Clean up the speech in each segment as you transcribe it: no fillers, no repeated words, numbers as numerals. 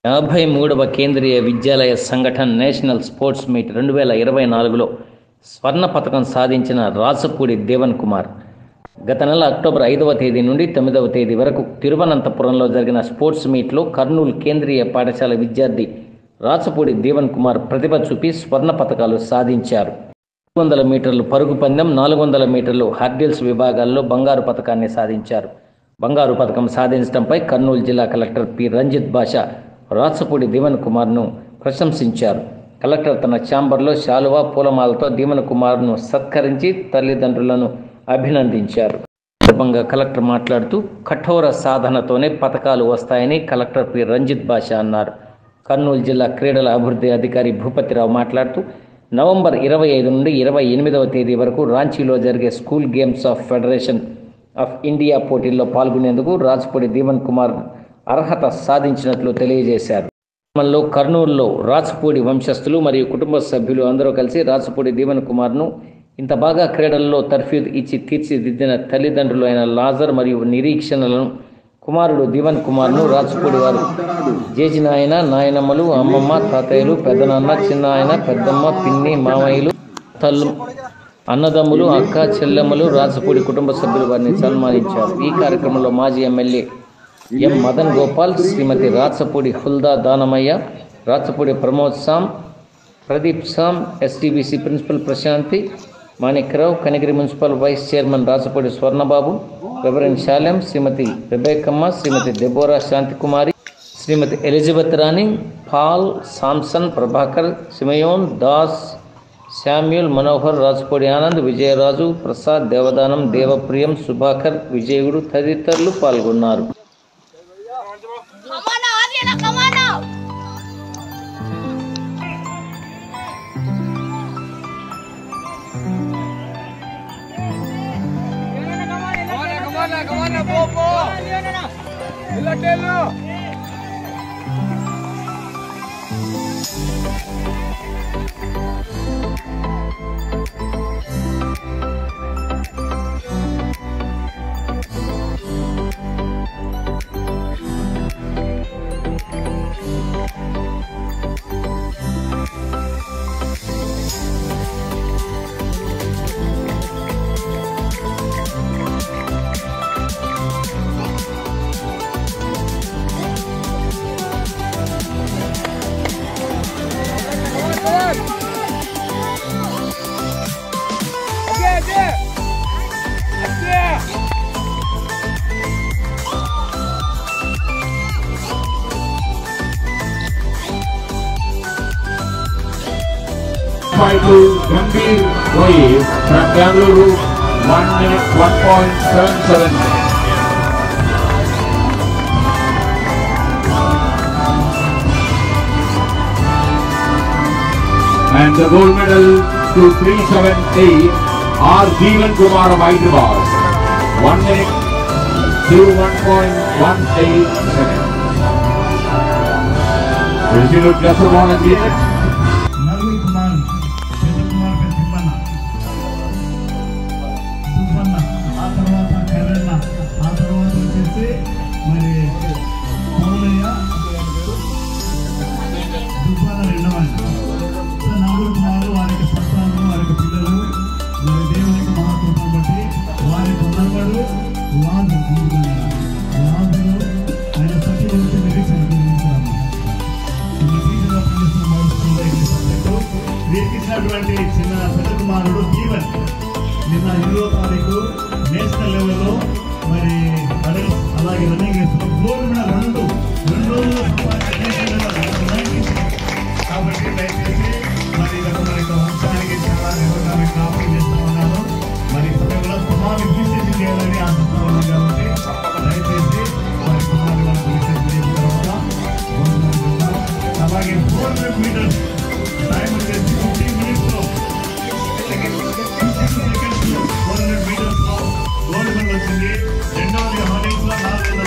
53వ కేంద్రీయ విద్యాలయ సంఘటన national sports meet 2024లో స్వర్ణ పతకం సాధించిన రాచపూడి దేవన్ కుమార్ గత నెల అక్టోబర్ 5వ తేదీ నుండి 9వ తేదీ వరకు తిరువనంతపురంలో జరిగిన స్పోర్ట్స్ మీట్లో కర్నూలు కేంద్రీయ పాఠశాల విద్యార్థి రాచపూడి దేవన్ కుమార్ ప్రతిభ చూపి స్వర్ణ పతకాలు సాధించారు. 200 మీటర్లు పరుగు పందెం, 400 మీటర్లు హర్డిల్స్ విభాగాల్లో బంగారు పతకాన్ని సాధించారు. బంగారు పతకం సాధించడంపై కర్నూలు జిల్లా కలెక్టర్ పి రంజిత్ బాషా రాచపూడి దేవన్ కుమార్ను ప్రశంసించారు. కలెక్టర్ తన ఛాంబర్లో శాలువా పూలమాలతో దేవన్ కుమార్ను సత్కరించి తల్లిదండ్రులను అభినందించారు. సందర్భంగా కలెక్టర్ మాట్లాడుతూ కఠోర సాధనతోనే పతకాలు వస్తాయని కలెక్టర్ పి రంజిత్ బాషా అన్నారు. కర్నూలు జిల్లా క్రీడల అభివృద్ధి అధికారి భూపతిరావు మాట్లాడుతూ నవంబర్ 25 నుండి 28వ తేదీ వరకు రాంచీలో జరిగే school games of federation of India పోటీల్లో పాల్గొనేందుకు రాచపూడి దేవన్ కుమార్ అర్హత సాధించినట్లు తెలియజేశారు. క్రమంలో కర్నూలులో రాచపూడి వంశస్థులు మరియు కుటుంబ సభ్యులు అందరూ కలిసి రాచపూడి దేవన్ కుమార్ను ఇంత బాగా క్రీడల్లో తర్ఫీదు ఇచ్చి తీర్చిదిద్దిన తల్లిదండ్రులు అయిన లాజర్ మరియు నిరీక్షణలను కుమారుడు దేవన్ కుమార్ను రాచపూడి వారు జేజి నాయన, నాయనమ్మలు, అమ్మమ్మ, తాతయ్యలు, పెద్దనాన్న, చిన్న ఆయన, పెద్దమ్మ, పిన్ని, మామయ్యలు, తల్లు, అన్నదమ్ములు, అక్క, చెల్లెమ్మలు, రాచపూడి కుటుంబ సభ్యులు వారిని సన్మానించారు. ఈ కార్యక్రమంలో మాజీ MLA M Madan Gopal, Shrimati Rachapudi Hulda Danamayya, Rachapudi Pramod Sam, Pradeep Sam, STBC principal Prashanti, Manikrao, Kanigiri municipal vice chairman Rachapudi Swarnababu, reverend Salem, Shrimati Rebekamma, Shrimati Deborah Shantikumari, Shrimati Elizabeth Rani, Paul, Samson, Prabhakar, Simeon, Das, Samuel, Manohar, Rachapudi Anand, Vijayaraju, Prasad, Devadanam, Devapriyam, Subhakar, Vijayudu తదితరులు పాల్గొన్నారు. Gambhir Roy from Bangalore, 1 minute 1.77. And the gold medal to 378 R. Devan Kumar of Hyderabad, 1 minute 01.187. Resilient Jasabon and Devan. చిన్న పెద్ద కుమారుడు దీవెన్ నిన్న 8వ తారీఖు national లెవెల్లో మరి అడల్ట్స్ అలాగే రన్నింగ్ వేస్తున్నాం. గోల్డ్ మెడల్ రెండు రోజులు కాబట్టి దయచేసి మరి మన వంశానికి చాలా గర్వంగా కాపీ చేస్తూ ఉన్నాను. మరి సమయంలో కుమారు విశేషం చేయాలని ఆశిస్తూ ఉన్నాం కాబట్టి దయచేసి మరి కుమారు విశేషం చేసిన తర్వాత అలాగే 400 మీటర్స్ టైం వచ్చేసి 15 మినిట్స్లో 400 మీటర్స్లో గోల్డ్ మెడల్ వచ్చింది. రెండవది హర్డిల్స్లో 400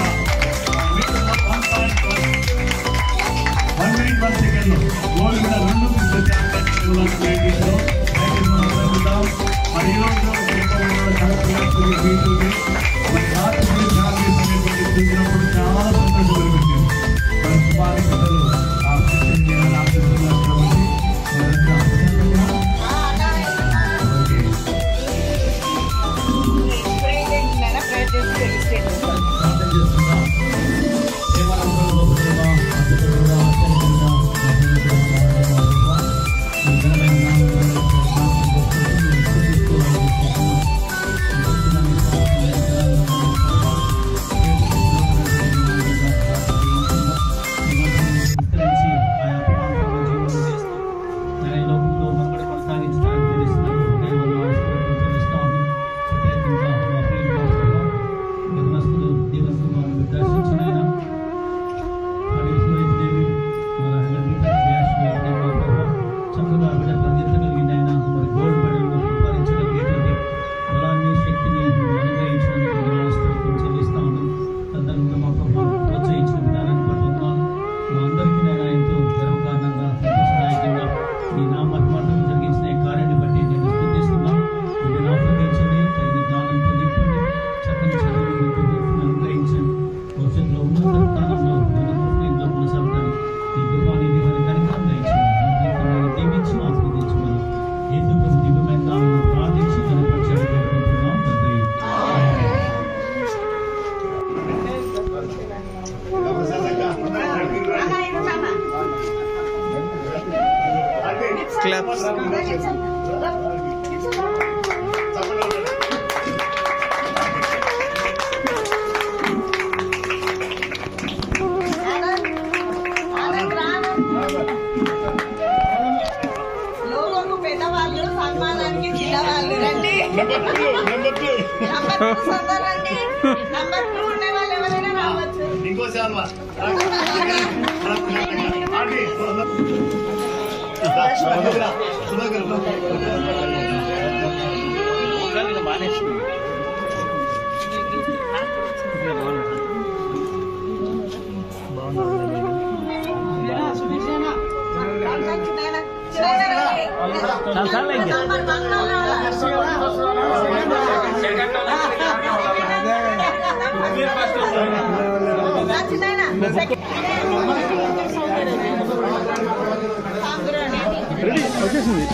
Claps. లోగోకు పెద్దవాళ్ళు సన్మానానికి చిన్నవాళ్ళు రండి. నంబర్ 2 సోదరులండి. నంబర్ 2 ఉండే వాళ్ళు ఎవరైనా రావచ్చు. ఇంకో సార్వా వచ్చేసింది.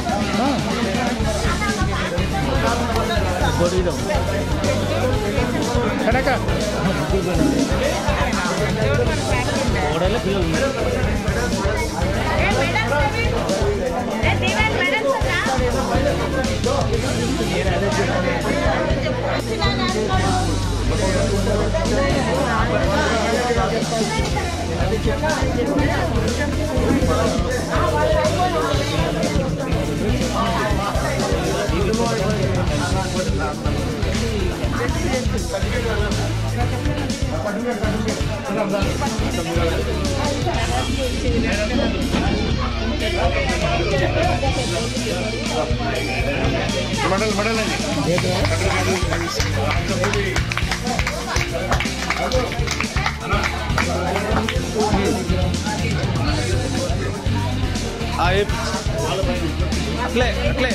మెడల్ అట్లే అట్లే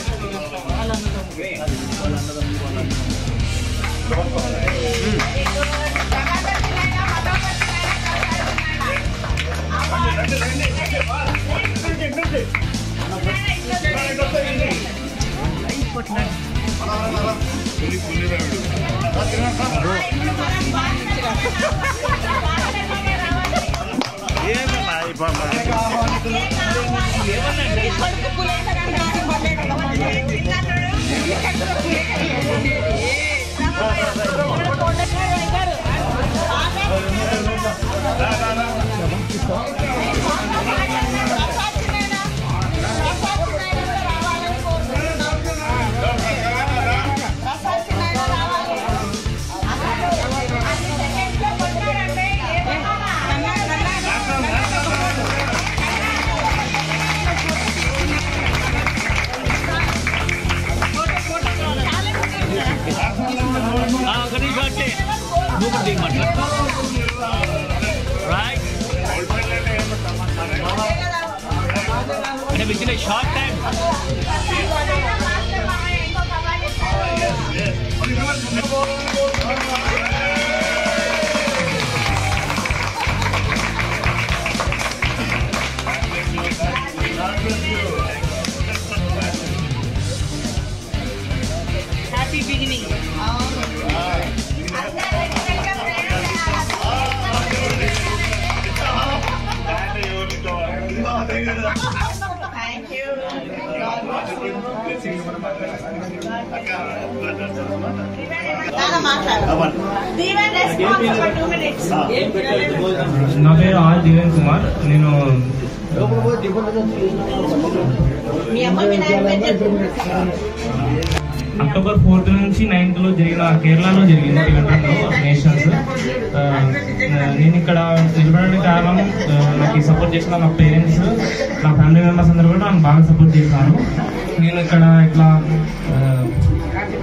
within a short time. Happy beginning. Thank you. నా పేరు ఆర్ దివేన్ కుమార్. నేను అక్టోబర్ 4th నుంచి 9th జరిగిన కేరళలో జరిగింది ఈవెంట్లో నేషనల్స్. నేను ఇక్కడ నిలబడడానికి కారణం నాకు సపోర్ట్ చేసిన నా పేరెంట్స్, నా ఫ్యామిలీ మెంబర్స్ అందరూ కూడా నాకు బాగా సపోర్ట్ చేశాను. నేను ఇక్కడ ఇట్లా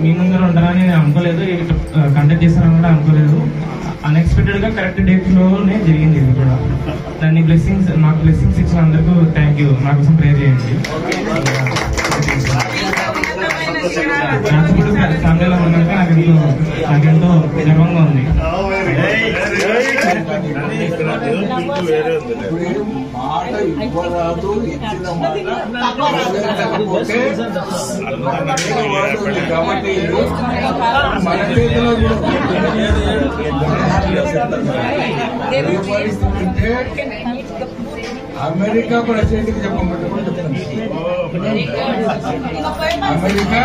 మీ ముందర ఉంటానని నేను అనుకోలేదు, కండక్ట్ చేస్తానని కూడా అనుకోలేదు. అన్ఎక్స్పెక్టెడ్గా కరెక్ట్ డేట్లోనే జరిగింది ఇది కూడా. దాన్ని నాకు బ్లెస్సింగ్స్ ఇచ్చిన అందరికీ థ్యాంక్ యూ. నా కోసం ప్రేర్ చేయండి. రాజపూడి ఫ్యామిలీలో ఉన్నందుకు నాకెంతో గర్వంగా ఉంది. అమెరికా ప్రెసిడెంట్ కి చెప్పమంటే అమెరికా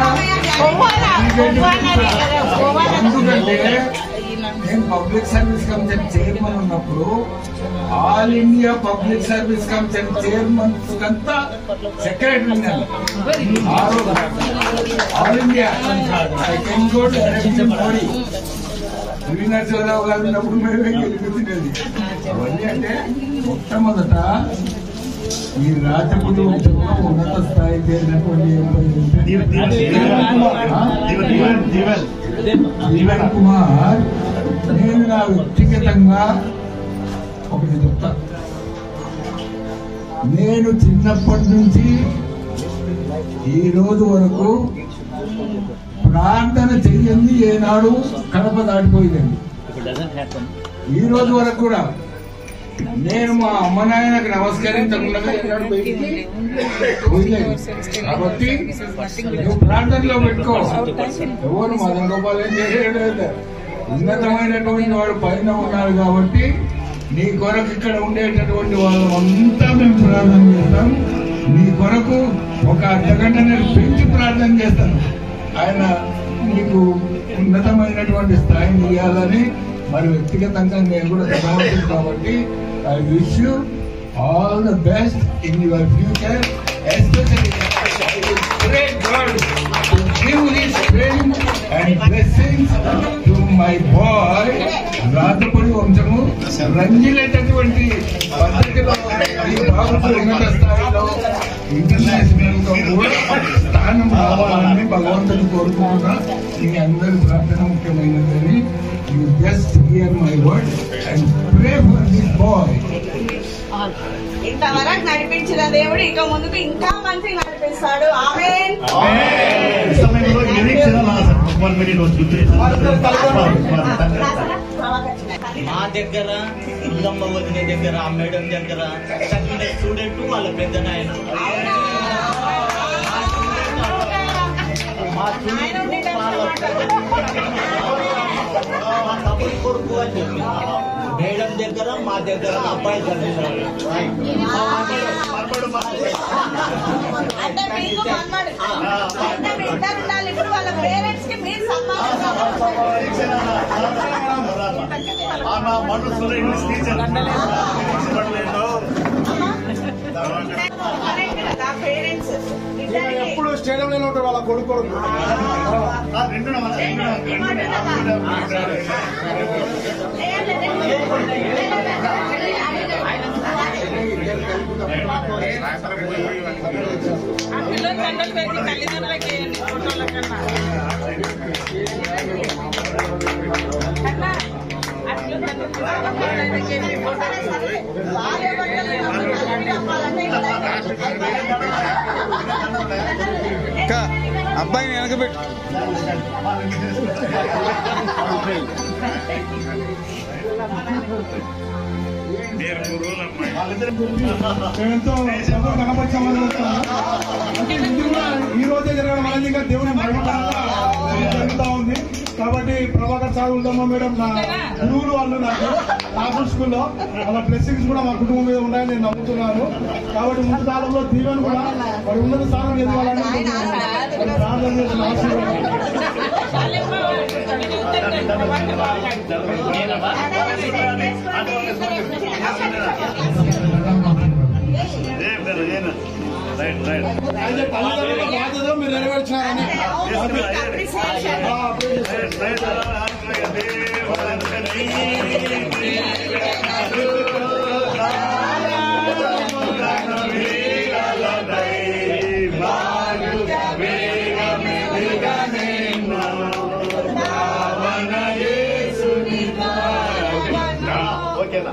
ఎందుకంటే నేను పబ్లిక్ సర్వీస్ కమిషన్ చైర్మన్ ఉన్నప్పుడు all India public service commission chairman అంతా సెక్రటరీ ఆల్ ఇండియా మోడీ శ్రీనరసింహరావు గారు ఉన్నప్పుడు మేమే గెలిపించినది. అవన్నీ అంటే మొట్టమొదట ఈ రాజపుడి వంశంలో ఉన్నత స్థాయి చేరినటువంటి జీవన్ కుమార్, నేను నా వ్యక్తిగతంగా ఒకటి చెప్తా. నేను చిన్నప్పటి నుంచి ఈ రోజు వరకు ప్రార్థన చెయ్యండి ఏనాడు కడప దాటిపోయిందండి. ఈ రోజు వరకు కూడా నేను మా అమ్మ నాయనకు నమస్కరించకుండా కాబట్టి నువ్వు ప్రార్థనలో పెట్టుకో. ఎవరు మదన్ గోపాల్ ఏం చేయలేదు, ఉన్నతమైనటువంటి వాడు పైన ఉన్నాడు కాబట్టి నీ కొరకు ఇక్కడ ఉండేటటువంటి వాళ్ళు అంతా మేము ప్రార్థన చేస్తాం. నీ కొరకు ఒక అర్ధగంట నేను పెంచి ప్రార్థన చేస్తాను. ఆయన నీకు ఉన్నతమైనటువంటి స్థాయిని ఇవ్వాలని మరి వ్యక్తిగతంగా నేను కూడా చదవచ్చు. కాబట్టి I wish you all the best in your future. Especially pray God to give his strength and blessings to my boy. రాజపుడి వంశము రంజిల్లేటటువంటి పద్ధతిలో ఈ బాబుకు ఉన్నత స్థాయిలో ఇంటర్నేషనల్ గా కూడా స్థానం రావాలని భగవంతుని కోరుకుంటున్నా. మీ అందరి ప్రార్థన ముఖ్యమైనదని. You just hear my word and pray for this boy. ఇంతవరకు నడిపించిన దేవుడు ఇక ముందుకు ఇంకా మంచిగా నడిపిస్తాడు. ఆమేన్. మా దగ్గర ఉల్లమ్మ వదిన దగ్గర ఆ మేడం దగ్గర చదివిన స్టూడెంట్ వాళ్ళ పెద్ద నాయన మా తమ్ముడి కొడుకు అని చెప్పి మేడం దగ్గర మా దగ్గర అబ్బాయి చదివినాడు. అంటే మీకు ఇప్పుడు వాళ్ళ పేరెంట్స్ కి మీరు పేరెంట్స్ ఎప్పుడు స్టేడియంలో ఉంటారు వాళ్ళ కొడుకు. అబ్బాయిని వెనకబెట్టు. ఎంతో కనపరిచామని అంటే ఇది కూడా ఈ రోజే జరగడం అనేది ఇంకా దేవుని మహిమకరంగా జరుగుతూ ఉంది. కాబట్టి ప్రభాకర్ సార్ ఉందమ్మా మేడం నా గురువులు వాళ్ళు నాకు నాగూర్ స్కూల్లో వాళ్ళ బ్లెస్సింగ్స్ కూడా మా కుటుంబం మీద ఉన్నాయని నేను నమ్ముతున్నాను. కాబట్టి ముందు కాలంలో దీవెన కూడా మరి ఉన్నత స్థానం ఎదగాలని ప్రార్థన చేసిన తల్లిదండ్రుల బాధ్యత మీరు నెరవేర్చారని ఓకేనా.